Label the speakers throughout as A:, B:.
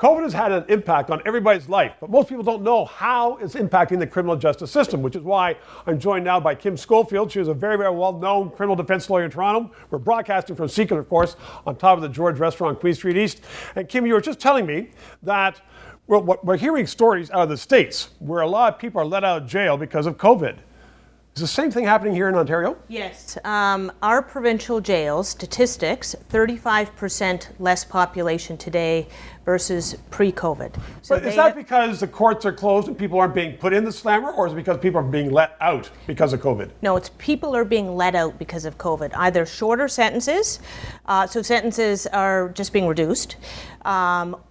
A: COVID has had an impact on everybody's life, but most people don't know how it's impacting the criminal justice system, which is why I'm joined now by Kim Schofield. She is a very, very well-known criminal defense lawyer in Toronto. We're broadcasting from Secret, of course, on top of the George Restaurant, Queen Street East. And Kim, you were just telling me that we're hearing stories out of the States where a lot of people are let out of jail because of COVID. Is the same thing happening here in Ontario?
B: Yes. Our provincial jails, statistics, 35% less population today versus pre-COVID.
A: So is that because the courts are closed and people aren't being put in the slammer, or is it because people are being let out because of COVID?
B: No, it's people are being let out because of COVID. Either shorter sentences, so sentences are just being reduced,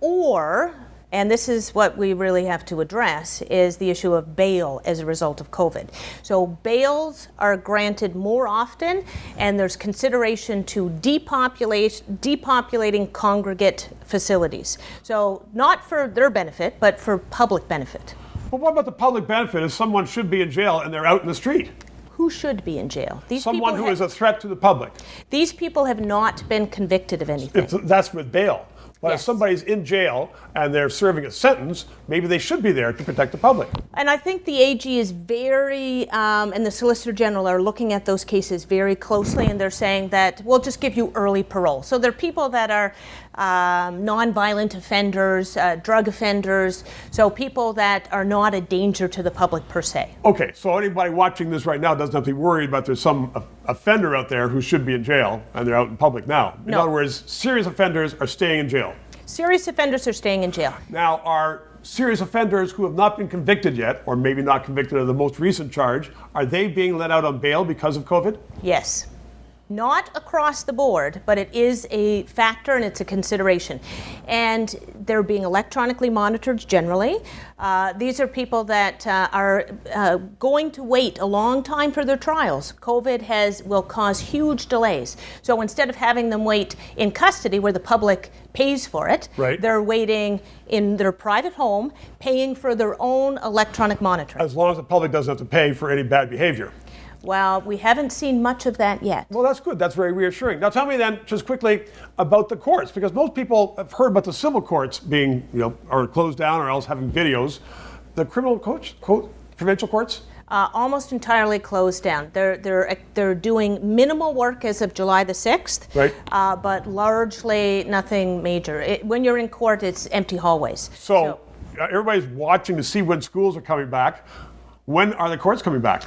B: or, and this is what we really have to address, is the issue of bail as a result of COVID. So bails are granted more often, and there's consideration to depopulating congregate facilities. So not for their benefit, but for public benefit.
A: But what about the public benefit if someone should be in jail and they're out in the street?
B: Who should be in jail?
A: Someone who is a threat to the public.
B: These people have not been convicted of anything.
A: That's with bail. But
B: Yes.
A: if somebody's in jail and they're serving a sentence, maybe they should be there to protect the public.
B: And I think the AG is very, and the Solicitor General are looking at those cases very closely, and they're saying that we'll just give you early parole. So they're people that are non-violent offenders, drug offenders, so people that are not a danger to the public per se.
A: Okay, so anybody watching this right now doesn't have to be worried about there's some offender out there who should be in jail and they're out in public now. In other words, serious offenders are staying in jail.
B: Serious offenders are staying in jail.
A: Now, are serious offenders who have not been convicted yet, or maybe not convicted of the most recent charge, are they being let out on bail because of COVID?
B: Yes. Not across the board, but it is a factor and it's a consideration. And they're being electronically monitored generally. These are people that are going to wait a long time for their trials. COVID will cause huge delays. So instead of having them wait in custody where the public pays for it,
A: right,
B: they're waiting in their private home, paying for their own electronic monitoring.
A: As long as the public doesn't have to pay for any bad behavior.
B: Well, we haven't seen much of that yet.
A: Well, that's good. That's very reassuring. Now, tell me then, just quickly, about the courts, because most people have heard about the civil courts being, or closed down or else having videos. The criminal provincial courts?
B: Almost entirely closed down. They're doing minimal work as of July the 6th,
A: right?
B: But largely nothing major. When you're in court, it's empty hallways.
A: So everybody's watching to see when schools are coming back. When are the courts coming back?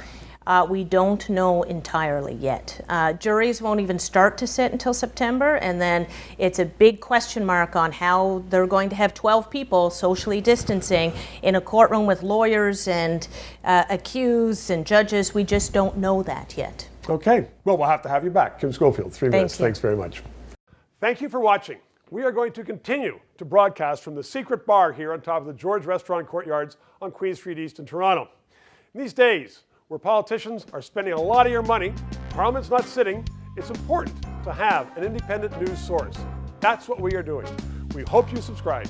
B: We don't know entirely yet. Juries won't even start to sit until September, and then it's a big question mark on how they're going to have 12 people socially distancing in a courtroom with lawyers and accused and judges. We just don't know that yet.
A: Okay. Well, we'll have to have you back. Kim Schofield, 3 minutes.
B: Thank you.
A: Thanks very much. Thank you for watching. We are going to continue to broadcast from the secret bar here on top of the George Restaurant courtyards on Queen Street East in Toronto. In these days, where politicians are spending a lot of your money, Parliament's not sitting, it's important to have an independent news source. That's what we are doing. We hope you subscribe.